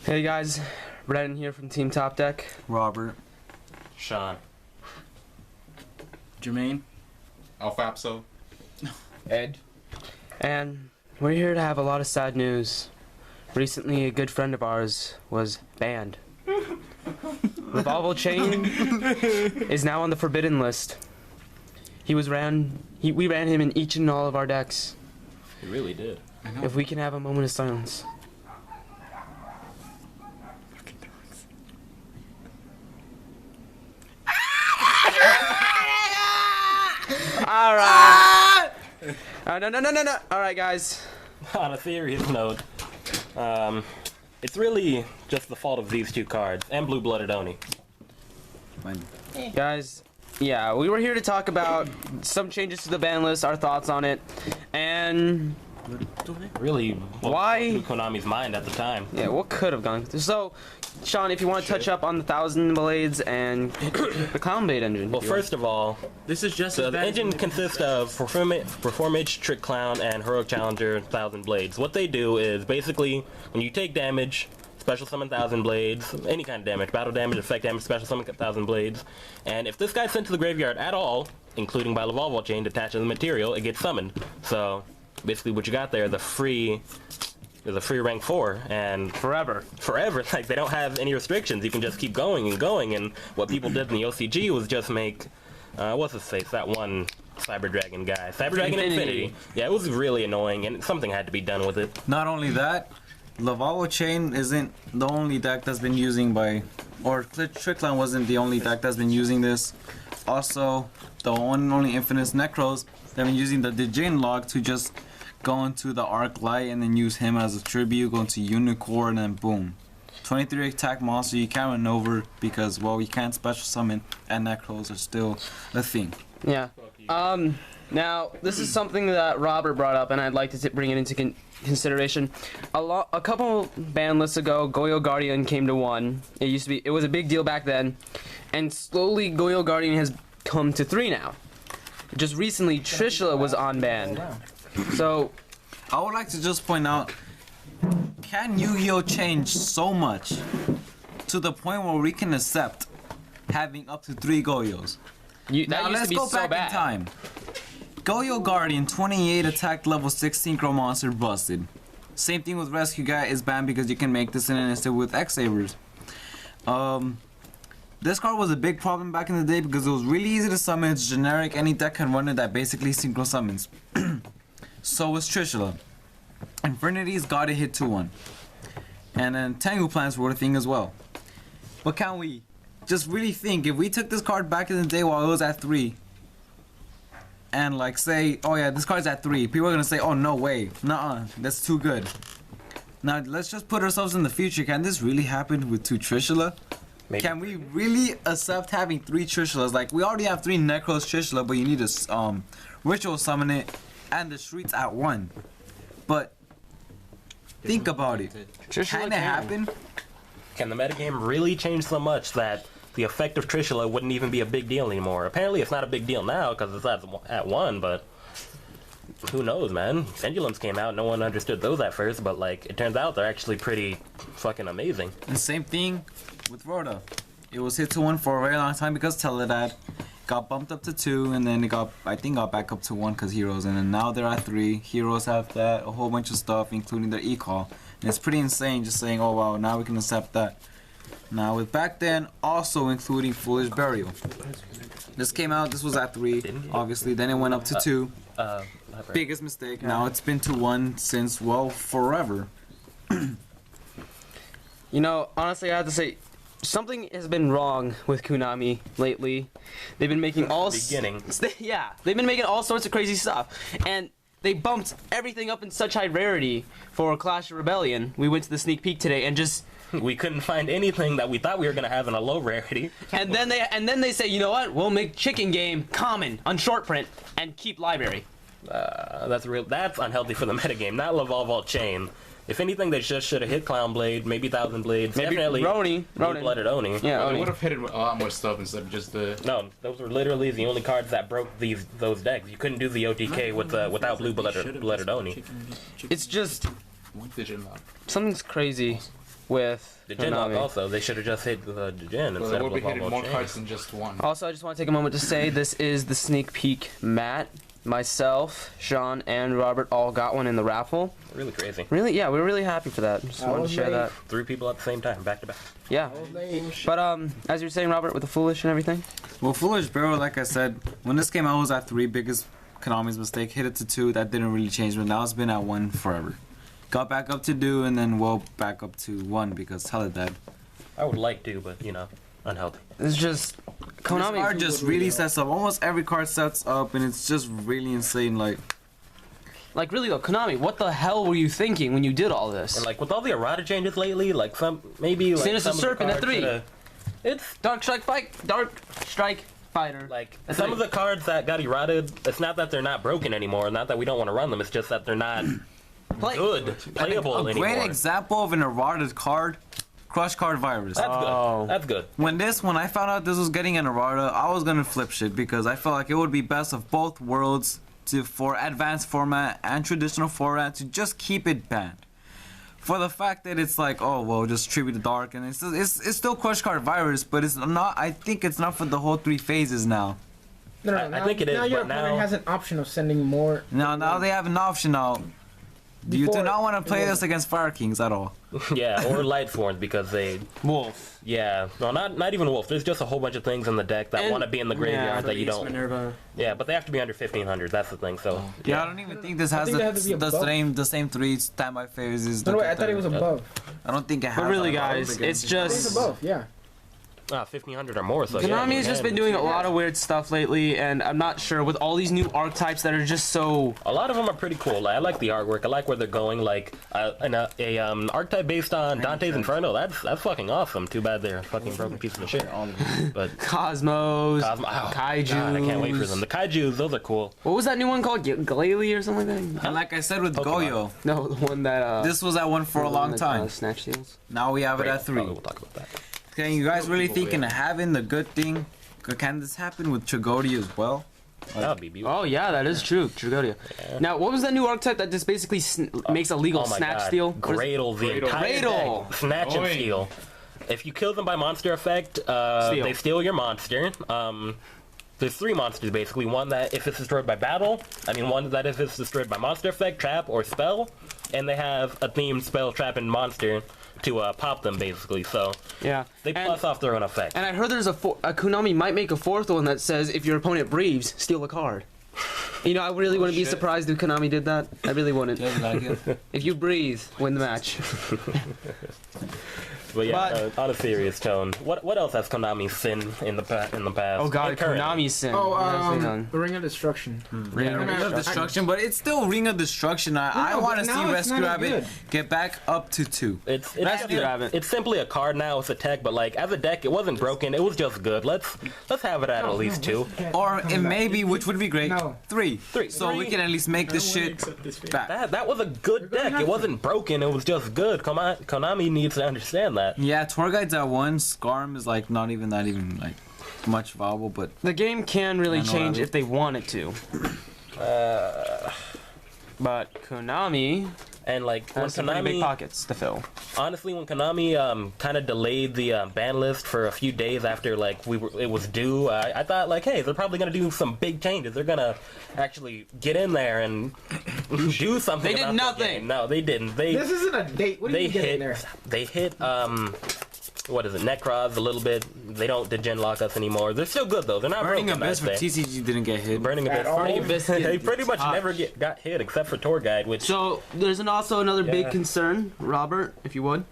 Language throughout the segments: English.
Hey guys, Brennan here from Team Top Deck. Robert. Sean. Jermaine. Alfapso. Ed. And we're here to have a lot of sad news. Recently, a good friend of ours was banned. The Volvo chain is now on the forbidden list. We ran him in each and all of our decks. He really did. If we can have a moment of silence. Alright! No. Alright, guys. On a serious note, it's really just the fault of these two cards and Blue-Blooded Oni. Guys, yeah, we were here to talk about some changes to the ban list, our thoughts on it, and Really, Why? blew Konami's mind at the time. yeah, what could have gone. So, Sean, if you want to touch up on the Thousand Blades and the Clown Blade engine. Well, if you want. first of all, This is just so as the bad engine consists of Performage, Trick Clown, and Heroic Challenger, Thousand Blades. What they do is basically, when you take damage, special summon Thousand Blades, any kind of damage, battle damage, effect damage, special summon Thousand Blades, and if this guy's sent to the graveyard at all, including by the Volvo chain attached to the material, it gets summoned. So basically, what you got there is a free rank 4, and Forever. like they don't have any restrictions. You can just keep going and going. And what people did in the OCG was just make what's his face, that one Cyber Dragon guy, Cyber Dragon Infinity. Yeah, it was really annoying, and something had to be done with it. Not only that, Lavalvo Chain isn't the only deck that's been using or Trickline wasn't the only deck that's been using this. Also, the one and only Infinite Necros, they've been using the Djinn log to just go into the Arc Light and then use him as a tribute, go into Unicorn, and then boom. 23 attack monster you can't run over because, well, you can't special summon, and Necros are still a thing. Yeah. Now, this is something that Robert brought up, and I'd like to bring it into consideration. A couple ban lists ago, Goyo Guardian came to 1. It was a big deal back then, and slowly Goyo Guardian has come to 3 now. Just recently, Trishula was unbanned. So, I would like to just point out, can Yu-Gi-Oh change so much to the point where we can accept having up to 3 Goyos? that Now used let's to be go so back bad. in time. Goyo Guardian, 28 attack, level 6 Synchro Monster, busted. Same thing with Rescue Guy, is banned because you can make this in an instant with X-Sabers. This card was a big problem back in the day because it was really easy to summon. It's generic, any deck can run it that basically synchro summons. So was Trishula. Infinity's got to hit 2-1. And then Tengu Plants were a thing as well. But can we just really think, if we took this card back in the day while it was at 3, and like say, oh yeah, this card's at 3, people are gonna say, oh no way, nuh-uh, that's too good. Now let's just put ourselves in the future. Can this really happen with 2 Trishula? Maybe. Can we really accept having 3 Trishulas? Like, we already have 3 Necros Trishula, but you need to ritual summon it and the streets at 1. But think about it. Can it happen? Can the metagame really change so much that the effect of Trishula wouldn't even be a big deal anymore? Apparently, it's not a big deal now because it's at 1, but who knows, man? Pendulums came out, no one understood those at first, but like, it turns out they're actually pretty fucking amazing. And same thing with Rhoda. It was hit to 1 for a very long time because Teledad got bumped up to 2, and then it got back up to 1 because Heroes, and then now they're at 3. Heroes have that, a whole bunch of stuff, including their e-call. And it's pretty insane just saying, oh wow, now we can accept that. Now with back then, also including Foolish Burial. This came out, this was at 3, obviously, then it went up to 2. Biggest mistake. Now it's been to 1 since, well, forever. You know, honestly, I have to say, something has been wrong with Konami lately. They've been making they've been making all sorts of crazy stuff, and they bumped everything up in such high rarity for Clash of Rebellion. We went to the sneak peek today and just We couldn't find anything that we thought we were gonna have in a low rarity. and then they say, you know what? We'll make Chicken Game common on short print and keep library. That's unhealthy for the metagame, not Lavalvo Chain. If anything, they just should have hit Clown Blade, maybe Thousand Blades, Maybe definitely Ronin. Blooded Oni. Yeah, They Oni. would have hit a lot more stuff instead of just the. No, those were literally the only cards that broke those decks. You couldn't do the OTK without Blooded Oni. It's just Djinn log. something's crazy with The Gen lock Konami. also. They should have just hit the Gen Well, instead they of will be the hitting more chains. cards than just one. Also, I just want to take a moment to say this is the sneak peek mat. Myself, Sean, and Robert all got one in the raffle. Really crazy. Really, yeah, we're really happy for that. Just I wanted to was share late. that. 3 people at the same time, back to back. Yeah. But as you were saying, Robert, with the Foolish and everything. Well, Foolish Barrel, like I said, when this came out, it was at 3, biggest Konami's mistake. Hit it to 2, that didn't really change, but now it's been at 1 forever. Got back up to 2, and then well back up to 1 because hell it dead. I would like to, but unhealthy. It's just This Konami. card just really sets up. Almost every card sets up, and it's just really insane. Like really though, Konami, what the hell were you thinking when you did all this? And like with all the errata changes lately, like maybe like Sinister some of the Serpent at cards 3. shoulda- It's Dark Strike Fighter. like At some 3. of the cards that got errated. It's not that they're not broken anymore, not that we don't want to run them. It's just that they're not good, playable a anymore. great example of an eroded card, Crush Card Virus. That's Oh. good. That's good. When I found out this was getting an errata, I was gonna flip shit because I felt like it would be best of both worlds for advanced format and traditional format to just keep it banned. For the fact that it's like, oh well, just tribute to dark, and it's still Crush Card Virus, but it's not. I think it's not for the whole 3 phases now. No, I think it is, Now your but now- opponent has an option of sending more. Now they have an option now. You do Before, not want to play it this wasn't. against Fire Kings at all. Yeah, or light sworns because they. Wolf. Yeah, no, not even wolf. There's just a whole bunch of things in the deck that And- want to be in the graveyard that you don't. Minerva. Yeah, but they have to be under 1500. That's the thing. So Yeah, I don't even think this has think they have to be the above. same 3 standby phases. No, wait, I thought it was above. I don't think it has. But really, that. guys, it's I think it's just above, yeah. 1500 or more. So yeah, Konami you has just can. been doing a lot of weird stuff lately, and I'm not sure with all these new archetypes that are just so. A lot of them are pretty cool. I like the artwork. I like where they're going. Like an archetype based on Dante's Inferno. That's fucking awesome. Too bad they're a fucking broken piece of shit. But Cosmos, Kaiju. God, I can't wait for them. The Kaiju's, those are cool. What was that new one called? Glalie or something like that? And like I said with Pokemon. Goyo, No, the one that. this was at 1 for a the one long that, time. Snatch Steals. Now we have it at 3. We'll talk about that. Okay, you guys really thinking of having the good thing? Can this happen with Tragodia as well? That would be beautiful. Oh yeah, that is true. Tragodia. Now, what was that new archetype that just basically makes a legal Oh my snatch God. steal? What is- Cradle the entire Cradle. deck. Snatch and Oi. steal. If you kill them by monster effect, they steal your monster. There's 3 monsters basically. One that if it's destroyed by battle, one that if it's destroyed by monster effect, trap, or spell, and they have a themed spell, trap, and monster to pop them basically. So Yeah. they plus off their own effect. And I heard there's a Konami might make a 4th one that says if your opponent breathes, steal a card. I really wouldn't be surprised if Konami did that. I really wouldn't. If you breathe, win the match. But yeah, But- on a serious tone, what else has Konami sinned in the past? Oh god, And currently? Konami's sin. Oh, the Ring of Destruction. Ring of Destruction, but it's still Ring of Destruction. I No, want but to now see it's Rescue not Rabbit good. get back up to 2. It's Rescue just Rabbit. it's simply a card now. It's a tech, but like as a deck, it wasn't broken. It was just good. Let's have it at least 2. Or it may be, which would be great, No. 3. 3. So we can at least make this shit back. That was a good deck. It wasn't broken. It was just good. Come on, Konami needs to understand that. Yeah, Tour Guide's at 1. Scarm is like not even like much viable, but The game can really I know change that. if they want it to. But Konami And like when has some pretty big Konami, pockets to fill. honestly, when Konami kind of delayed the ban list for a few days after like it was due, I thought like, hey, they're probably gonna do some big changes. They're gonna actually get in there and do something. They did about the nothing. game. No, they didn't. They This isn't a date. What are they you getting hit there? they hit what is it, Necros a little bit. They don't degen lock us anymore. They're still good though. They're not Burning broken, Abyss for I'd say. TCG didn't get hit. Burning At Abyss. all? Burning Abyss Abyss. didn't They pretty much touch. never got hit except for Tour Guide, which So there's also another big Yeah. concern, Robert, if you would.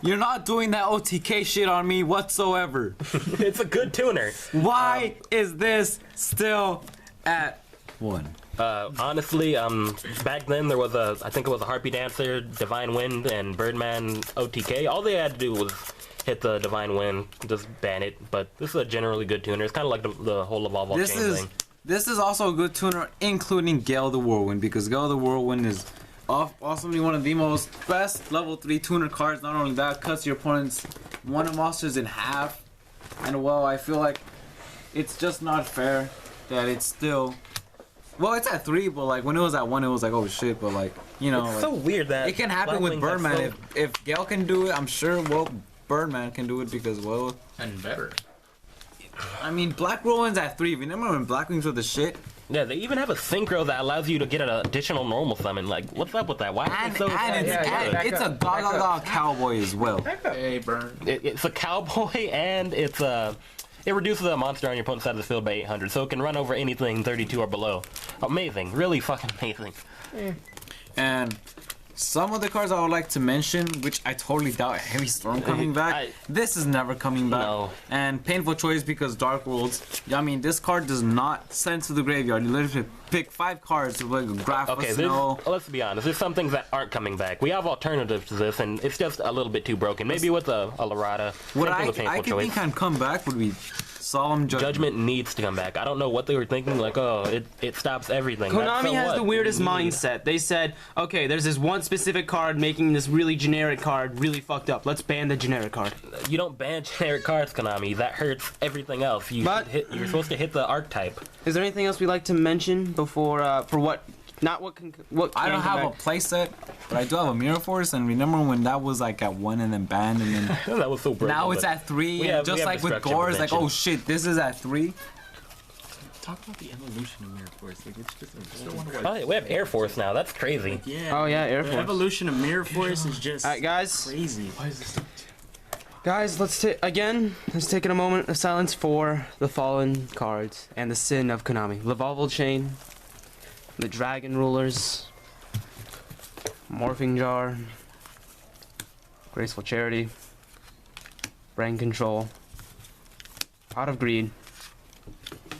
You're not doing that OTK shit on me whatsoever. it's a good tuner. Why is this still at 1? Honestly, back then there was I think it was a Harpy Dancer, Divine Wind, and Birdman OTK. All they had to do was hit the Divine Wind, just ban it. But this is a generally good tuner. It's kind of like the whole Evolve All This Chain is thing. this is also a good tuner, including Gale the Whirlwind, because Gale the Whirlwind is awesomely one of the most best level 3 tuner cards. Not only that, cuts your opponent's one of monsters in half. And well, I feel like it's just not fair that it's still. Well, it's at 3, but like when it was at 1, it was like, oh shit. But like you know, It's so weird that it can happen with Black Wings Birdman. have If Gale can do it, I'm sure Birdman can do it because And better. I mean, Black Rowan's at 3. Remember when Black Wings were the shit? Yeah, they even have a synchro that allows you to get an additional normal summon. Like, what's up with that? Why And, is it so back it's a up, Gaga back up. Cowboy as well. Hey, burn. It's a cowboy and it reduces the monster on your opponent's side of the field by 800, so it can run over anything 32 or below. Amazing, really fucking amazing. And some of the cards I would like to mention, which I totally doubt Heavy Storm coming back. This is never coming back. No. And Painful Choice because Dark Worlds. I mean, this card does not send to the graveyard. You literally pick 5 cards to like graph Okay, snow. let's be honest. There's some things that aren't coming back. We have alternatives to this, and it's just a little bit too broken. Maybe with a Larada. What Same thing with I Painful can Choice. think can come back would be Solemn Judgment. Judgment needs to come back. I don't know what they were thinking. Like, oh, it stops everything. Konami So has what? the weirdest We need- mindset. They said, okay, there's this one specific card making this really generic card really fucked up. Let's ban the generic card. You don't ban generic cards, Konami. That hurts everything else. You're supposed to hit the archetype. Is there anything else we'd like to mention before, for what, not what can, what I can don't come have a back? playset, but I do have a Mirror Force. And remember when that was like at 1 and then banned, and then That was so broken. now it's but- at 3. we And have just like with destruction Gore, it's like, prevention. oh shit, this is at 3. Talk about the evolution of Mirror Force. Like it's just Oh, yeah, we have Air Force now. That's crazy. yeah. Oh, yeah, Air The Force. evolution of Mirror Force is just Alright, guys. crazy. Guys, let's take a moment of silence for the fallen cards and the sin of Konami. Lavalval Chain, the Dragon Rulers, Morphing Jar, Graceful Charity, Brain Control, Pot of Greed,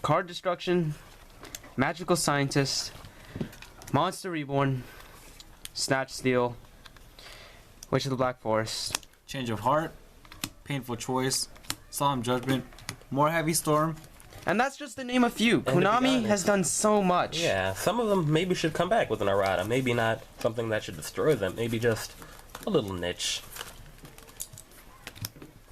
Card Destruction, Magical Scientist, Monster Reborn, Snatch Steal, Witch of the Black Forest, Change of Heart, Painful Choice, Solemn Judgment, more Heavy Storm. and that's just to name a few. to be Konami honest- has done so much. Yeah, some of them maybe should come back with an errata. Maybe not something that should destroy them. Maybe just a little niche.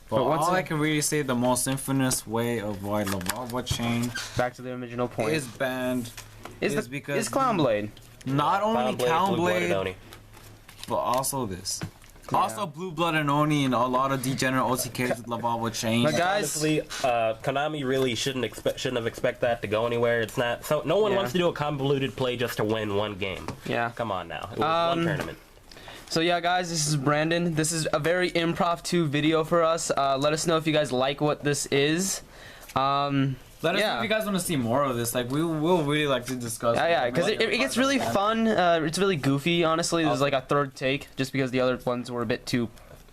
But once all it- I can really say, the most infamous way of why Lavalva Chain Back to the original point. is banned is because is Clownblade. not only Clownblade, Blue-Blooded Clownblade, Oni. but also this. Yeah. Also Blue Blood and Oni and a lot of degenerate OTKs with Lavalva Chain. But guys, Honestly, Konami really shouldn't have expect that to go anywhere. It's not. So no one Yeah. wants to do a convoluted play just to win one game. yeah. Come on now. It was one tournament. So yeah, guys, this is Brandon. This is a very impromptu video for us. Let us know if you guys like what this is. Let us know yeah. if you guys want to see more of this. Like we will really like to discuss. Yeah, because it gets really fun. It's really goofy, honestly. There's like a third take, just because the other ones were a bit too.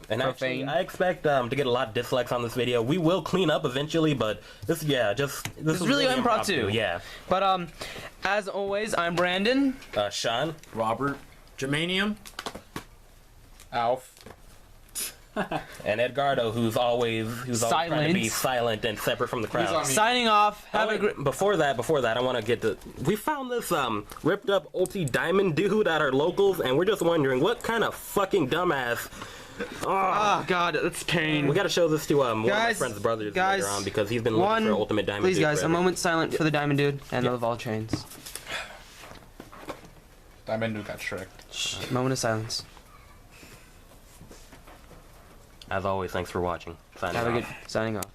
And actually, profane. I expect to get a lot of dislikes on this video. We will clean up eventually, but this is really impromptu. Yeah. But as always, I'm Brandon. Sean. Robert. Germanium. Alf. And Edgardo, who's always trying to be silent and separate from the He's on crowd. me. Signing off. Have Oh, a great. before that, I want to get to. We found this ripped up ulti diamond dude at our locals, and we're just wondering what kind of fucking dumbass. Oh God, that's pain. We got to show this to one of my Guys, friend's brothers guys, later on because he's been looking for ultimate diamond. Please, dude guys, a forever. moment silent for the Diamond Dude and the Laval Chains. Diamond dude got shreked. Moment of silence. As always, thanks for watching. Signing Have a off. good signing off.